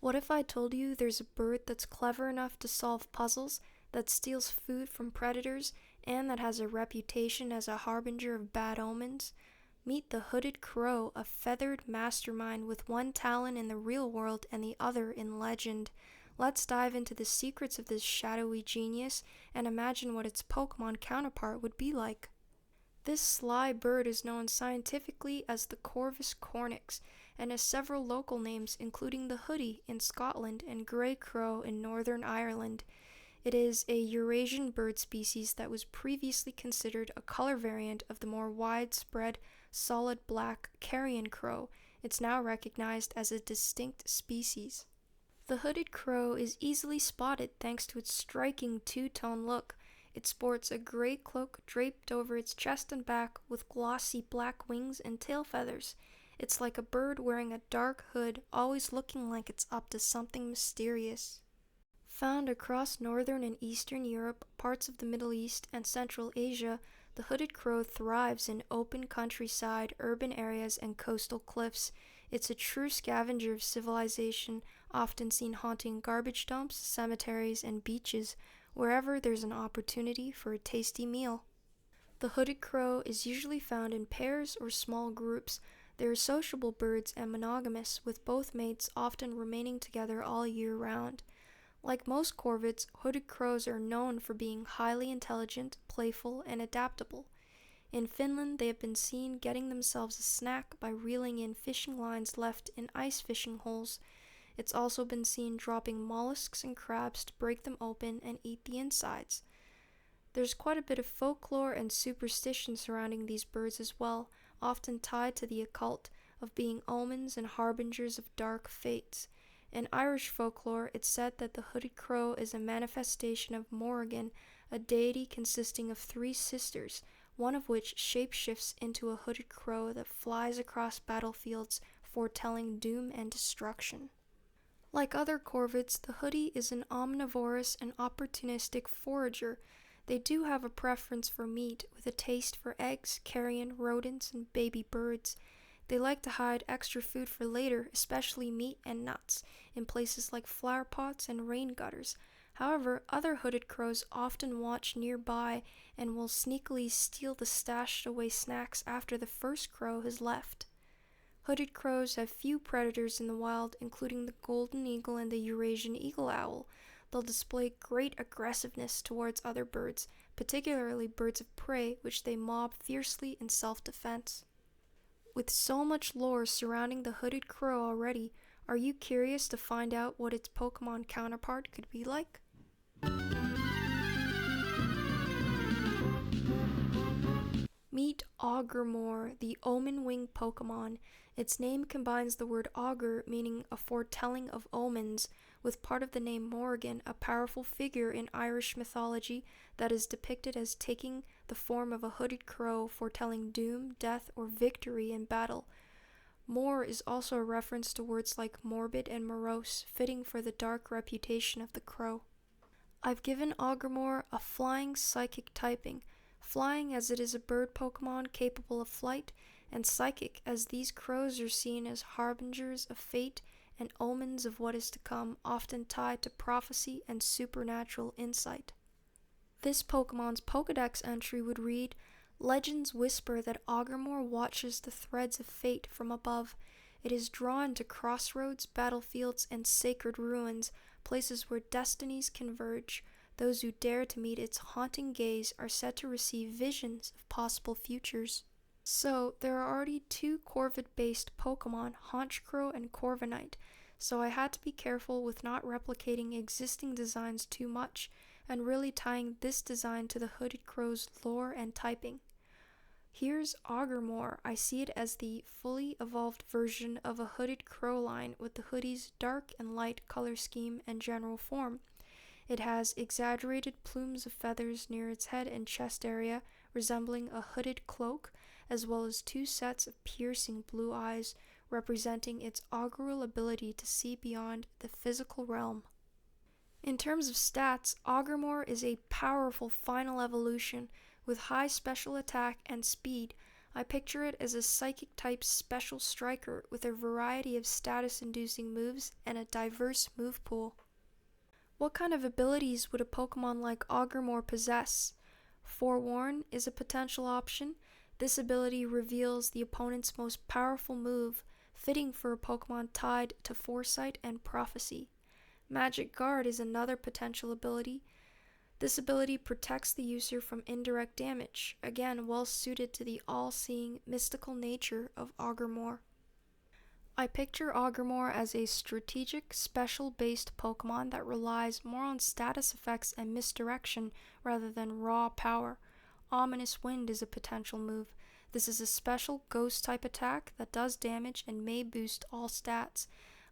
What if I told you there's a bird that's clever enough to solve puzzles, that steals food from predators, and that has a reputation as a harbinger of bad omens? Meet the hooded crow, a feathered mastermind with one talent in the real world and the other in legend. Let's dive into the secrets of this shadowy genius and imagine what its Pokemon counterpart would be like. This sly bird is known scientifically as the Corvus cornix and has several local names including the hoodie in Scotland and grey crow in Northern Ireland. It is a Eurasian bird species that was previously considered a color variant of the more widespread solid black carrion crow. It's now recognized as a distinct species. The hooded crow is easily spotted thanks to its striking two-tone look. It sports a gray cloak draped over its chest and back with glossy black wings and tail feathers. It's like a bird wearing a dark hood, always looking like it's up to something mysterious. Found across northern and eastern Europe, parts of the Middle East, and Central Asia, the hooded crow thrives in open countryside, urban areas, and coastal cliffs. It's a true scavenger of civilization, often seen haunting garbage dumps, cemeteries, and beaches, wherever there's an opportunity for a tasty meal. The hooded crow is usually found in pairs or small groups. They are sociable birds and monogamous, with both mates often remaining together all year round. Like most corvids, hooded crows are known for being highly intelligent, playful, and adaptable. In Finland, they have been seen getting themselves a snack by reeling in fishing lines left in ice fishing holes. It's also been seen dropping mollusks and crabs to break them open and eat the insides. There's quite a bit of folklore and superstition surrounding these birds as well, often tied to the occult, of being omens and harbingers of dark fates. In Irish folklore, it's said that the hooded crow is a manifestation of Morrigan, a deity consisting of 3 sisters, one of which shapeshifts into a hooded crow that flies across battlefields, foretelling doom and destruction. Like other corvids, the hoodie is an omnivorous and opportunistic forager. They do have a preference for meat, with a taste for eggs, carrion, rodents, and baby birds. They like to hide extra food for later, especially meat and nuts, in places like flower pots and rain gutters. However, other hooded crows often watch nearby and will sneakily steal the stashed away snacks after the first crow has left. Hooded crows have few predators in the wild, including the golden eagle and the Eurasian eagle owl. They'll display great aggressiveness towards other birds, particularly birds of prey, which they mob fiercely in self-defense. With so much lore surrounding the hooded crow already, are you curious to find out what its Pokemon counterpart could be like? Meet Augermore, the omen wing Pokemon. Its name combines the word augur, meaning a foretelling of omens, with part of the name Morrigan, a powerful figure in Irish mythology that is depicted as taking the form of a hooded crow, foretelling doom, death, or victory in battle. More is also a reference to words like morbid and morose, fitting for the dark reputation of the crow. I've given Augermore a flying psychic typing, flying as it is a bird Pokemon capable of flight, and psychic as these crows are seen as harbingers of fate and omens of what is to come, often tied to prophecy and supernatural insight. This Pokemon's Pokedex entry would read, "Legends whisper that Augermore watches the threads of fate from above. It is drawn to crossroads, battlefields, and sacred ruins, places where destinies converge. Those who dare to meet its haunting gaze are said to receive visions of possible futures." So, there are already 2 Corvid-based Pokemon, Honchkrow and Corviknight, so I had to be careful with not replicating existing designs too much, and really tying this design to the hooded crow's lore and typing. Here's Augermore. I see it as the fully evolved version of a hooded crow line with the hoodie's dark and light color scheme and general form. It has exaggerated plumes of feathers near its head and chest area, resembling a hooded cloak, as well as 2 sets of piercing blue eyes, representing its augural ability to see beyond the physical realm. In terms of stats, Augermore is a powerful final evolution with high special attack and speed. I picture it as a psychic-type special striker with a variety of status-inducing moves and a diverse move pool. What kind of abilities would a Pokemon like Agrimore possess? Forewarn is a potential option. This ability reveals the opponent's most powerful move, fitting for a Pokemon tied to foresight and prophecy. Magic Guard is another potential ability. This ability protects the user from indirect damage, again well suited to the all-seeing mystical nature of Agrimore. I picture Agrimore as a strategic, special-based Pokemon that relies more on status effects and misdirection rather than raw power. Ominous Wind is a potential move. This is a special ghost-type attack that does damage and may boost all stats.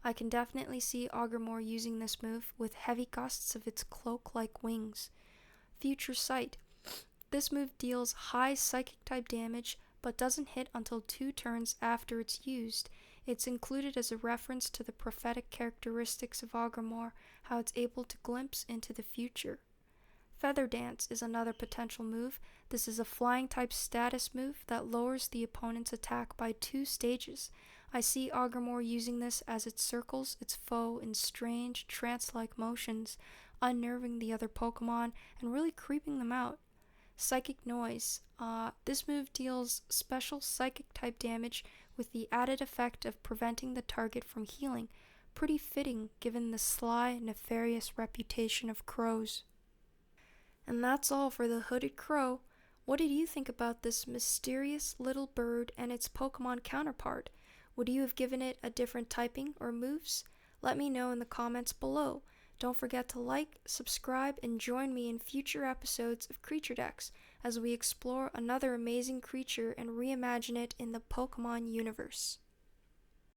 I can definitely see Agrimore using this move with heavy gusts of its cloak-like wings. Future Sight. This move deals high psychic-type damage but doesn't hit until 2 turns after it's used. It's included as a reference to the prophetic characteristics of Agrimore, how it's able to glimpse into the future. Feather Dance is another potential move. This is a flying-type status move that lowers the opponent's attack by 2 stages. I see Agrimore using this as it circles its foe in strange, trance-like motions, unnerving the other Pokemon and really creeping them out. Psychic Noise. This move deals special psychic-type damage with the added effect of preventing the target from healing. Pretty fitting given the sly, nefarious reputation of crows. And that's all for the Hooded Crow. What did you think about this mysterious little bird and its Pokemon counterpart? Would you have given it a different typing or moves? Let me know in the comments below. Don't forget to like, subscribe, and join me in future episodes of CreatureDex as we explore another amazing creature and reimagine it in the Pokemon universe.